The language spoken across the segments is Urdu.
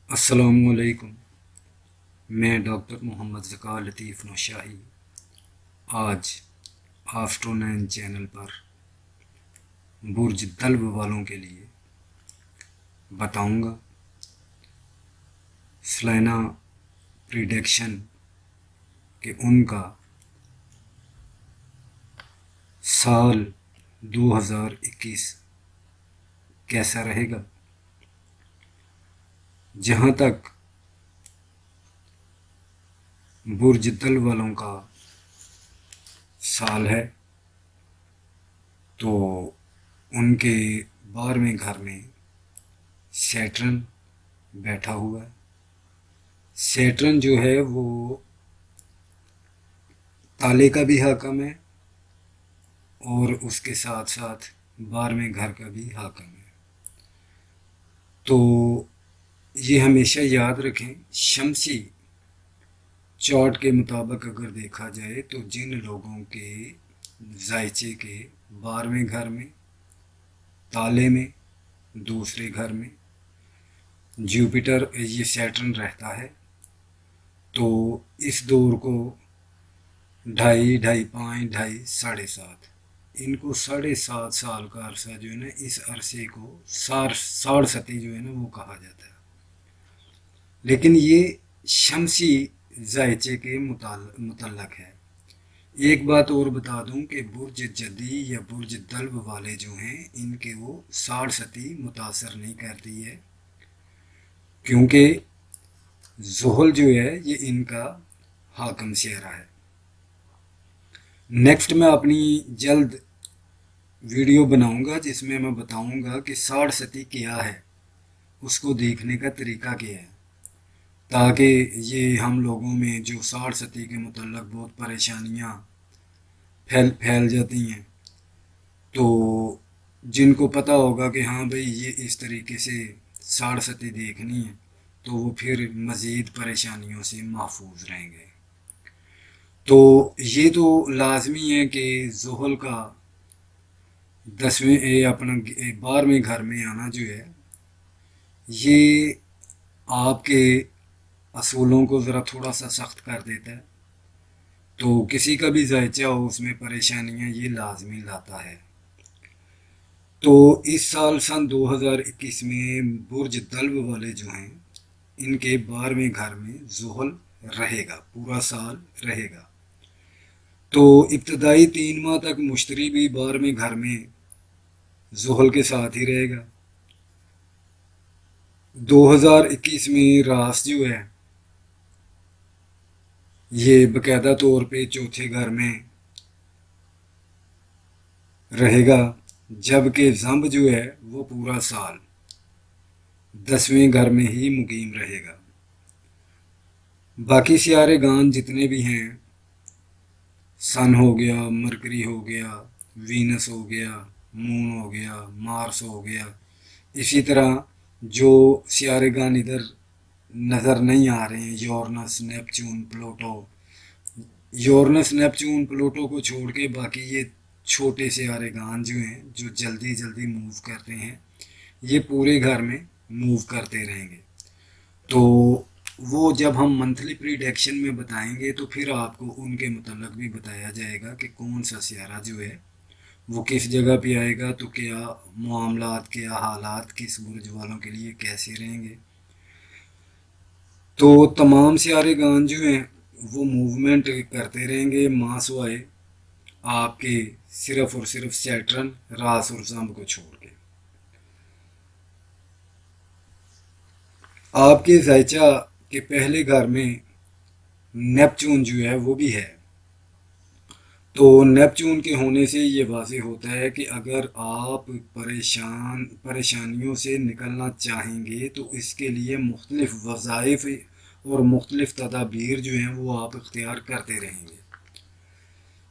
السلام علیکم۔ میں ڈاکٹر محمد ذکا لطیف نوشاہی آج آفٹر 9 چینل پر برج طلب والوں کے لیے بتاؤں گا سلائنا پریڈکشن کہ ان کا سال 2021 کیسا رہے گا۔ جہاں تک برج طلب والوں کا سال ہے تو ان کے 12ویں گھر میں سیٹرن بیٹھا ہوا ہے۔ سیٹرن جو ہے وہ تالے کا بھی حاکم ہے اور اس کے ساتھ ساتھ 12ویں گھر کا بھی حاکم ہے۔ تو یہ ہمیشہ یاد رکھیں، شمسی چارٹ کے مطابق اگر دیکھا جائے تو جن لوگوں کے ذائچے کے 12ویں گھر میں، تالے میں، دوسرے گھر میں جوپیٹر یہ سیٹرن رہتا ہے تو اس دور کو 2.5، 2.5، 5، 7.5 ان کو 7.5 سال کا عرصہ جو ہے نا، اس عرصے کو ساڑھستی جو ہے نا وہ کہا جاتا ہے۔ لیکن یہ شمسی ذائچے کے متعلق ہے۔ ایک بات اور بتا دوں کہ برج جدی یا برج طلب والے جو ہیں ان کے وہ ساڑھستی متاثر نہیں کرتی ہے، کیونکہ زحل جو ہے یہ ان کا حاکم سیارہ ہے۔ نیکسٹ میں اپنی جلد ویڈیو بناؤں گا جس میں میں بتاؤں گا کہ ساڑھستی کیا ہے، اس کو دیکھنے کا طریقہ کیا ہے، تاکہ یہ ہم لوگوں میں جو ساڑھستی کے متعلق بہت پریشانیاں پھیل جاتی ہیں، تو جن کو پتہ ہوگا کہ ہاں بھئی یہ اس طریقے سے ساڑھستی دیکھنی ہے تو وہ پھر مزید پریشانیوں سے محفوظ رہیں گے۔ تو یہ تو لازمی ہے کہ زحل کا 12ویں گھر میں آنا جو ہے یہ آپ کے اصولوں کو ذرا تھوڑا سا سخت کر دیتا ہے، تو کسی کا بھی ذائچہ ہو اس میں پریشانیاں یہ لازمی لاتا ہے۔ تو اس سال سن 2021 میں برج طلب والے جو ہیں ان کے 12ویں گھر میں زحل رہے گا، پورا سال رہے گا۔ تو ابتدائی 3 ماہ تک مشتری بھی 12ویں گھر میں زحل کے ساتھ ہی رہے گا۔ 2021 میں راس جو ہے یہ باقاعدہ طور پہ چوتھے گھر میں رہے گا، جبکہ زمب جو ہے وہ پورا سال 10ویں گھر میں ہی مقیم رہے گا۔ باقی سیارے گان جتنے بھی ہیں، سن ہو گیا، مرکری ہو گیا، وینس ہو گیا، مون ہو گیا، مارس ہو گیا، اسی طرح جو سیارے گان ادھر نظر نہیں آ رہے ہیں، یورنس، نیپچون، پلوٹو، یورنس، نیپچون، پلوٹو کو چھوڑ کے باقی یہ چھوٹے سیارے گان جو ہیں جو جلدی جلدی موو کرتے ہیں یہ پورے گھر میں موو کرتے رہیں گے۔ تو وہ جب ہم منتھلی پریڈکشن میں بتائیں گے تو پھر آپ کو ان کے متعلق بھی بتایا جائے گا کہ کون سا سیارہ جو ہے وہ کس جگہ پہ آئے گا، تو کیا معاملات، کیا حالات کس برج والوں کے لیے کیسے رہیں گے۔ تو تمام سیارے گان جو ہیں وہ موومنٹ کرتے رہیں گے ماہ سوائے آپ کے صرف اور صرف سیٹرن، راس اور زمب کو چھوڑ کے۔ آپ کے ذائچہ کے پہلے گھر میں نیپچون جو ہے وہ بھی ہے، تو نیپچون کے ہونے سے یہ واضح ہوتا ہے کہ اگر آپ پریشانیوں سے نکلنا چاہیں گے تو اس کے لیے مختلف وظائف اور مختلف تدابیر جو ہیں وہ آپ اختیار کرتے رہیں گے،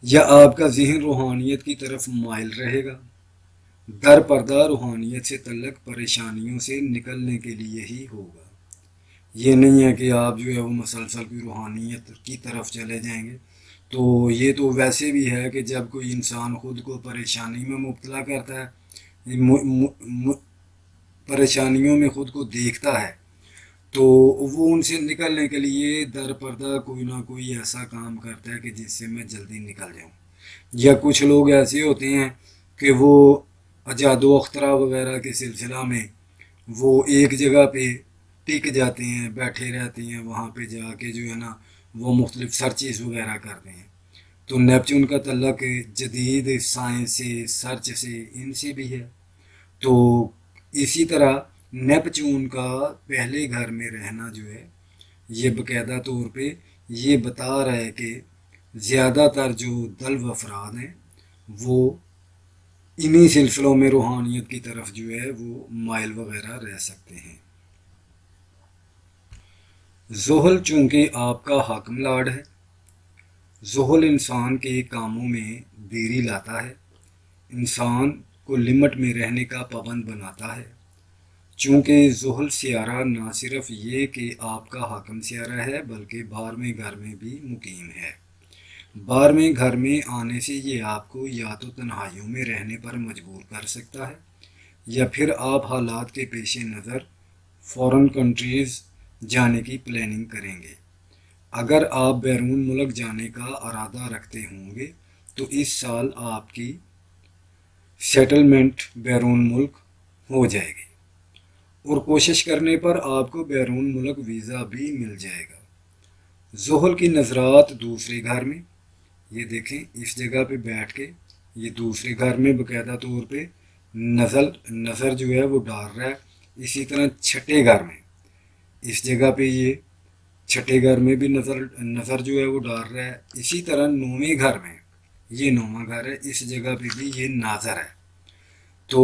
یا آپ کا ذہن روحانیت کی طرف مائل رہے گا۔ در پردہ روحانیت سے تعلق پریشانیوں سے نکلنے کے لیے ہی ہوگا، یہ نہیں ہے کہ آپ جو ہے وہ مسلسل کی روحانیت کی طرف چلے جائیں گے۔ تو یہ تو ویسے بھی ہے کہ جب کوئی انسان خود کو پریشانی میں مبتلا کرتا ہے، پریشانیوں میں خود کو دیکھتا ہے، تو وہ ان سے نکلنے کے لیے در پردہ کوئی نہ کوئی ایسا کام کرتا ہے کہ جس سے میں جلدی نکل جاؤں. یا کچھ لوگ ایسے ہوتے ہیں کہ وہ اجاد و اختراع وغیرہ کے سلسلہ میں وہ ایک جگہ پہ ٹک جاتے ہیں، بیٹھے رہتے ہیں، وہاں پہ جا کے جو ہے نا وہ مختلف سرچز وغیرہ کرتے ہیں. تو نیپچون کا تعلق جدید سائنس سے، سرچ سے، ان سے بھی ہے. تو اسی طرح نیپچون کا پہلے گھر میں رہنا جو ہے یہ باقاعدہ طور پہ یہ بتا رہا ہے کہ زیادہ تر جو دلو افراد ہیں وہ انہی سلسلوں میں روحانیت کی طرف جو ہے وہ مائل وغیرہ رہ سکتے ہیں. زحل چونکہ آپ کا حاکم لاڈ ہے، زحل انسان کے کاموں میں دیری لاتا ہے، انسان کو لمٹ میں رہنے کا پابند بناتا ہے. چونکہ زحل سیارہ نہ صرف یہ کہ آپ کا حاکم سیارہ ہے بلکہ 12ویں گھر میں بھی مقیم ہے. 12ویں گھر میں آنے سے یہ آپ کو یا تو تنہائیوں میں رہنے پر مجبور کر سکتا ہے یا پھر آپ حالات کے پیش نظر فورن کنٹریز جانے کی پلاننگ کریں گے. اگر آپ بیرون ملک جانے کا ارادہ رکھتے ہوں گے تو اس سال آپ کی سیٹلمنٹ بیرون ملک ہو جائے گی اور کوشش کرنے پر آپ کو بیرون ملک ویزا بھی مل جائے گا. زحل کی نظرات دوسرے گھر میں، یہ دیکھیں اس جگہ پہ بیٹھ کے یہ دوسرے گھر میں باقاعدہ طور پہ نظر جو ہے وہ ڈال رہا ہے. اسی طرح چھٹے گھر میں اس جگہ پہ یہ چھٹے گھر میں بھی نظر جو ہے وہ ڈال رہا ہے. اسی طرح 9ویں گھر میں، یہ 9واں گھر ہے، اس جگہ پہ بھی یہ ناظر ہے. تو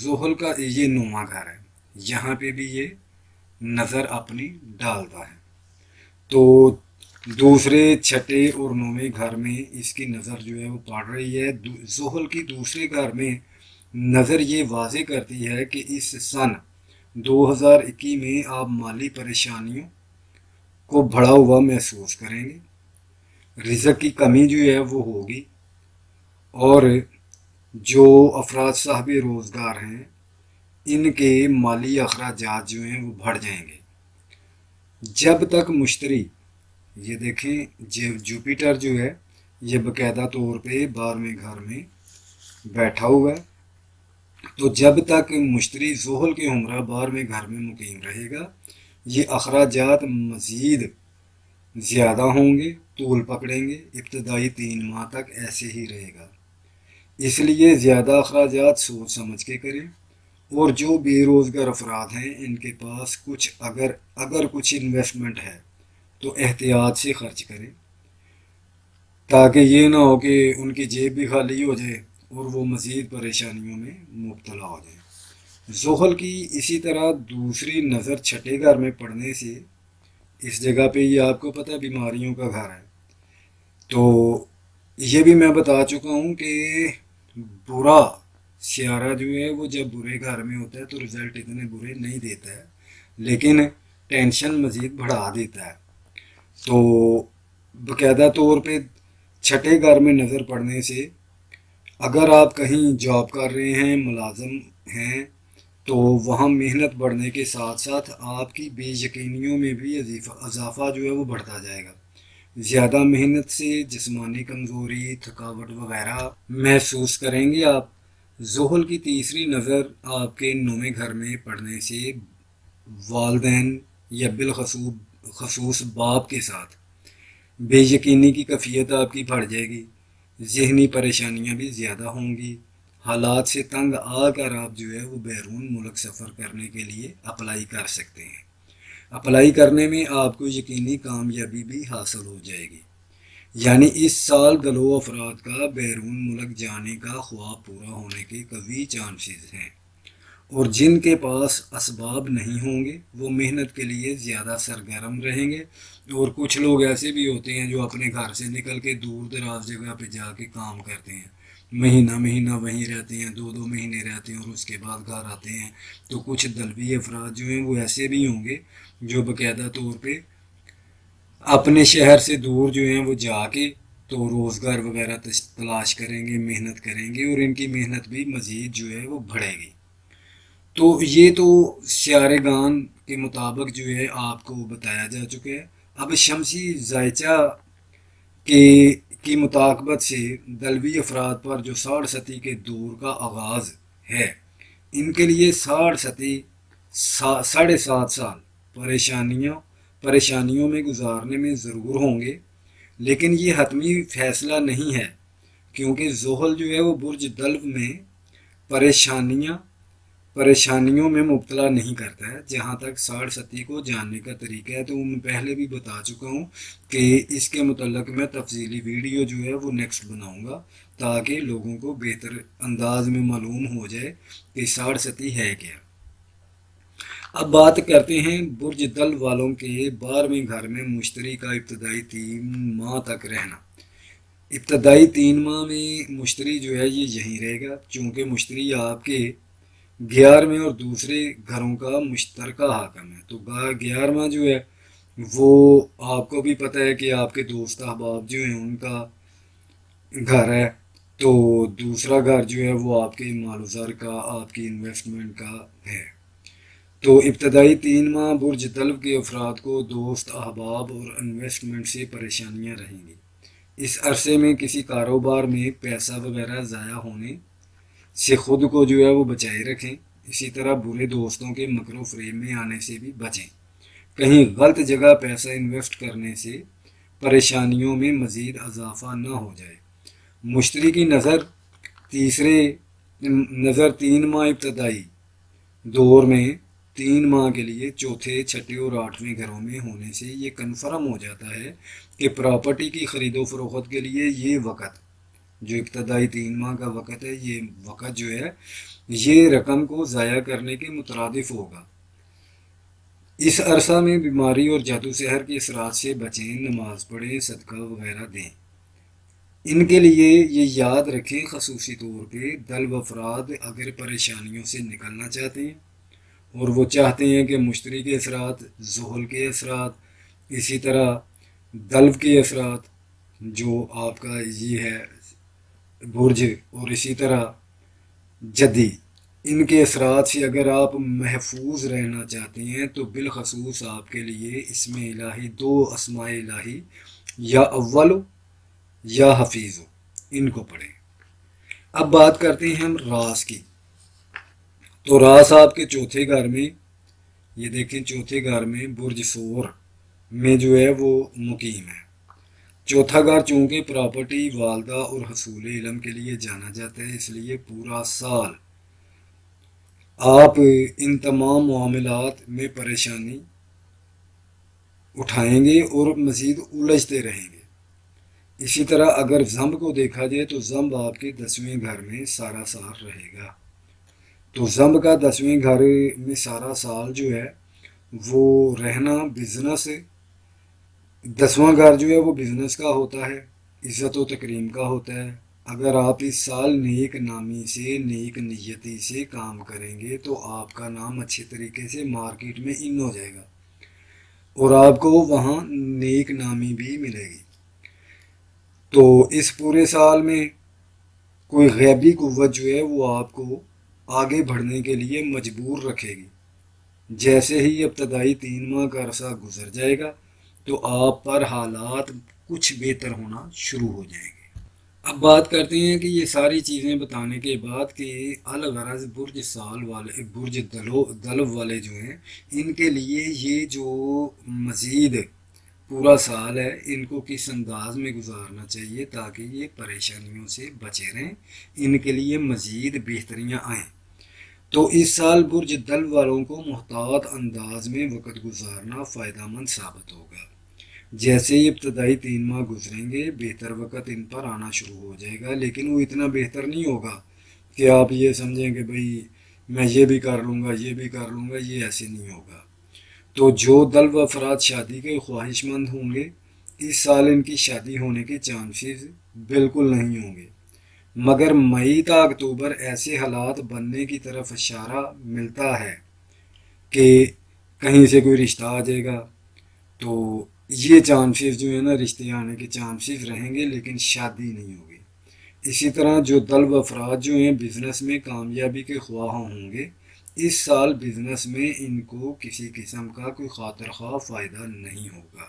زحل کا یہ 9واں گھر ہے، یہاں پہ بھی یہ نظر اپنی ڈالتا ہے. تو دوسرے چھٹے اور 9ویں گھر میں اس کی نظر جو ہے وہ پڑ رہی ہے. زحل کی دوسرے گھر میں نظر یہ واضح کرتی ہے کہ اس سن 2021 میں آپ مالی پریشانیوں کو بڑھا ہوا محسوس کریں گے، رزق کی کمی جو ہے وہ ہوگی اور جو افراد صاحب روزگار ہیں ان کے مالی اخراجات جو ہیں وہ بڑھ جائیں گے. جب تک مشتری، یہ دیکھیں جوپیٹر جو ہے یہ باقاعدہ طور پہ 12ویں گھر میں بیٹھا ہوا ہے. تو جب تک مشتری زحل کے ہمراہ 12ویں گھر میں مقیم رہے گا یہ اخراجات مزید زیادہ ہوں گے، طول پکڑیں گے. ابتدائی 3 ماہ تک ایسے ہی رہے گا. اس لیے زیادہ اخراجات سوچ سمجھ کے کریں اور جو بے روزگار افراد ہیں ان کے پاس کچھ اگر کچھ انویسٹمنٹ ہے تو احتیاط سے خرچ کریں تاکہ یہ نہ ہو کہ ان کی جیب بھی خالی ہو جائے اور وہ مزید پریشانیوں میں مبتلا ہو جائیں. زحل کی اسی طرح دوسری نظر چھٹے گھر میں پڑنے سے اس جگہ پہ یہ آپ کو پتہ ہے بیماریوں کا گھر ہے. تو یہ بھی میں بتا چکا ہوں کہ برا سیارہ جو ہے وہ جب برے گھر میں ہوتا ہے تو رزلٹ اتنے برے نہیں دیتا ہے لیکن ٹینشن مزید بڑھا دیتا ہے. تو باقاعدہ طور پہ چھٹے گھر میں نظر پڑنے سے اگر آپ کہیں جاب کر رہے ہیں، ملازم ہیں، تو وہاں محنت بڑھنے کے ساتھ ساتھ آپ کی بے یقینیوں میں بھی اضافہ جو ہے وہ بڑھتا جائے گا. زیادہ محنت سے جسمانی کمزوری، تھکاوٹ وغیرہ محسوس کریں گے آپ. زحل کی تیسری نظر آپ کے 9ویں گھر میں پڑنے سے والدین یا بالخصوص باپ کے ساتھ بے یقینی کی کیفیت آپ کی بڑھ جائے گی، ذہنی پریشانیاں بھی زیادہ ہوں گی. حالات سے تنگ آ کر آپ جو ہے وہ بیرون ملک سفر کرنے کے لیے اپلائی کر سکتے ہیں. اپلائی کرنے میں آپ کو یقینی کامیابی بھی حاصل ہو جائے گی. یعنی اس سال دلو افراد کا بیرون ملک جانے کا خواب پورا ہونے کے قوی چانسز ہیں اور جن کے پاس اسباب نہیں ہوں گے وہ محنت کے لیے زیادہ سرگرم رہیں گے. اور کچھ لوگ ایسے بھی ہوتے ہیں جو اپنے گھر سے نکل کے دور دراز جگہ پہ جا کے کام کرتے ہیں، مہینہ وہیں رہتے ہیں، 2 مہینے رہتے ہیں اور اس کے بعد گھر آتے ہیں. تو کچھ دلوی افراد جو ہیں وہ ایسے بھی ہوں گے جو باقاعدہ طور پہ اپنے شہر سے دور جو ہیں وہ جا کے تو روزگار وغیرہ تلاش کریں گے، محنت کریں گے اور ان کی محنت بھی مزید جو ہے وہ بڑھے گی. تو یہ تو سیارگان کے مطابق جو ہے آپ کو بتایا جا چکا ہے۔ اب شمسی زائچہ کے کی مطابقت سے دلوی افراد پر جو 60 صدی کے دور کا آغاز ہے، ان کے لیے 60 صدی 7.5 سال پریشانیوں میں گزارنے میں ضرور ہوں گے، لیکن یہ حتمی فیصلہ نہیں ہے، کیونکہ زحل جو ہے وہ برج دلو میں پریشانیاں پریشانیوں میں مبتلا نہیں کرتا ہے۔ جہاں تک 60 صدی کو جاننے کا طریقہ ہے تو میں پہلے بھی بتا چکا ہوں کہ اس کے متعلق میں تفصیلی ویڈیو جو ہے وہ نیکسٹ بناؤں گا، تاکہ لوگوں کو بہتر انداز میں معلوم ہو جائے کہ 60 صدی ہے کیا۔ اب بات کرتے ہیں برج دل والوں کے 12ویں گھر میں مشتری کا ابتدائی 3 ماہ تک رہنا۔ ابتدائی 3 ماہ میں مشتری جو ہے یہ یہیں رہے گا، چونکہ مشتری آپ کے 11ویں اور دوسرے گھروں کا مشترکہ حاکم ہے۔ تو 11واں جو ہے وہ آپ کو بھی پتہ ہے کہ آپ کے دوست احباب جو ہیں ان کا گھر ہے، تو دوسرا گھر جو ہے وہ آپ کے مال و زر کا، آپ کی انویسٹمنٹ کا ہے۔ تو ابتدائی 3 ماہ برج دلو کے افراد کو دوست احباب اور انویسٹمنٹ سے پریشانیاں رہیں گی۔ اس عرصے میں کسی کاروبار میں پیسہ وغیرہ ضائع ہونے سے خود کو جو ہے وہ بچائے رکھیں۔ اسی طرح برے دوستوں کے مکر و فریب میں آنے سے بھی بچیں۔ کہیں غلط جگہ پیسہ انویسٹ کرنے سے پریشانیوں میں مزید اضافہ نہ ہو جائے۔ مشتری کی نظر 3 ماہ ابتدائی دور میں 3 ماہ کے لیے چوتھے، چھٹے اور 8ویں گھروں میں ہونے سے یہ کنفرم ہو جاتا ہے کہ پراپرٹی کی خرید و فروخت کے لیے یہ وقت جو ابتدائی 3 ماہ کا وقت ہے، یہ وقت جو ہے یہ رقم کو ضائع کرنے کے مترادف ہوگا۔ اس عرصہ میں بیماری اور جادو سحر کے اثرات سے بچیں، نماز پڑھیں، صدقہ وغیرہ دیں۔ ان کے لیے یہ یاد رکھیں، خصوصی طور پہ دلو افراد اگر پریشانیوں سے نکلنا چاہتے ہیں اور وہ چاہتے ہیں کہ مشتری کے اثرات، زحل کے اثرات، اسی طرح دلو کے اثرات جو آپ کا یہ ہے برج، اور اسی طرح جدی، ان کے اثرات سے اگر آپ محفوظ رہنا چاہتے ہیں تو بالخصوص آپ کے لیے اسم الہی، 2 اسماء الہی، یا اول یا حفیظ، ان کو پڑھیں۔ اب بات کرتے ہیں ہم راس کی۔ تو راس آپ کے چوتھے گھر میں، یہ دیکھیں چوتھے گھر میں برج سور میں جو ہے وہ مقیم ہے۔ چوتھا گھر چونکہ پراپرٹی، والدہ اور حصول علم کے لیے جانا جاتا ہے، اس لیے پورا سال آپ ان تمام معاملات میں پریشانی اٹھائیں گے اور مزید الجھتے رہیں گے۔ اسی طرح اگر زمب کو دیکھا جائے تو زمب آپ کے 10ویں گھر میں سارا سال رہے گا۔ تو زمب کا 10ویں گھر میں سارا سال جو ہے وہ رہنا بزنس، 10واں گھر جو ہے وہ بزنس کا ہوتا ہے، عزت و تکریم کا ہوتا ہے۔ اگر آپ اس سال نیک نامی سے، نیک نیتی سے کام کریں گے تو آپ کا نام اچھے طریقے سے مارکیٹ میں ان ہو جائے گا اور آپ کو وہاں نیک نامی بھی ملے گی۔ تو اس پورے سال میں کوئی غیبی قوت جو ہے وہ آپ کو آگے بڑھنے کے لیے مجبور رکھے گی۔ جیسے ہی ابتدائی 3 ماہ کا عرصہ گزر جائے گا تو آپ پر حالات کچھ بہتر ہونا شروع ہو جائیں گے۔ اب بات کرتے ہیں کہ یہ ساری چیزیں بتانے کے بعد کہ الغرض برج دلو والے جو ہیں ان کے لیے یہ جو مزید پورا سال ہے ان کو کس انداز میں گزارنا چاہیے تاکہ یہ پریشانیوں سے بچے رہیں، ان کے لیے مزید بہتریاں آئیں۔ تو اس سال برج دل والوں کو محتاط انداز میں وقت گزارنا فائدہ مند ثابت ہوگا۔ جیسے ہی ابتدائی 3 ماہ گزریں گے بہتر وقت ان پر آنا شروع ہو جائے گا، لیکن وہ اتنا بہتر نہیں ہوگا کہ آپ یہ سمجھیں کہ بھئی میں یہ بھی کر لوں گا، یہ بھی کر لوں گا، یہ ایسے نہیں ہوگا۔ تو جو دلو افراد شادی کے خواہش مند ہوں گے اس سال ان کی شادی ہونے کے چانسز بالکل نہیں ہوں گے، مگر مئی تا اکتوبر ایسے حالات بننے کی طرف اشارہ ملتا ہے کہ کہیں سے کوئی رشتہ آ جائے گا، تو یہ چانسز جو ہے نا رشتے آنے کے چانسز رہیں گے، لیکن شادی نہیں ہوگی۔ اسی طرح جو دلو افراد جو ہیں بزنس میں کامیابی کے خواہاں ہوں گے اس سال بزنس میں ان کو کسی قسم کا کوئی خاطر خواہ فائدہ نہیں ہوگا۔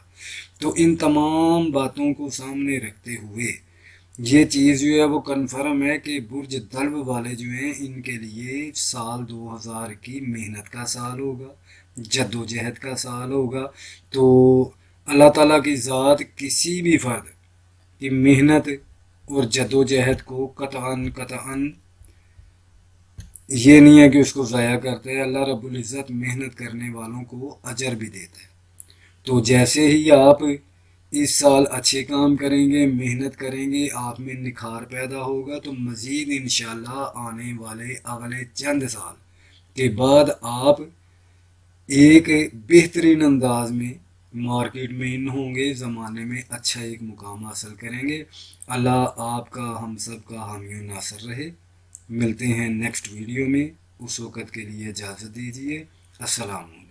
تو ان تمام باتوں کو سامنے رکھتے ہوئے یہ چیز جو ہے وہ کنفرم ہے کہ برج دلو والے جو ہیں ان کے لیے سال 2000 کی محنت کا سال ہوگا، جد و جہد کا سال ہوگا۔ تو اللہ تعالیٰ کی ذات کسی بھی فرد کی محنت اور جد و جہد کو قطعاً یہ نہیں ہے کہ اس کو ضائع کرتا ہے۔ اللہ رب العزت محنت کرنے والوں کو اجر بھی دیتا ہے۔ تو جیسے ہی آپ اس سال اچھے کام کریں گے، محنت کریں گے، آپ میں نکھار پیدا ہوگا، تو مزید انشاءاللہ آنے والے اگلے چند سال کے بعد آپ ایک بہترین انداز میں مارکیٹ میں ان ہوں گے، زمانے میں اچھا ایک مقام حاصل کریں گے۔ اللہ آپ کا ہم سب کا حامی و ناصر رہے۔ ملتے ہیں نیکسٹ ویڈیو میں، اس وقت کے لیے اجازت دیجیے۔ السلام علیکم۔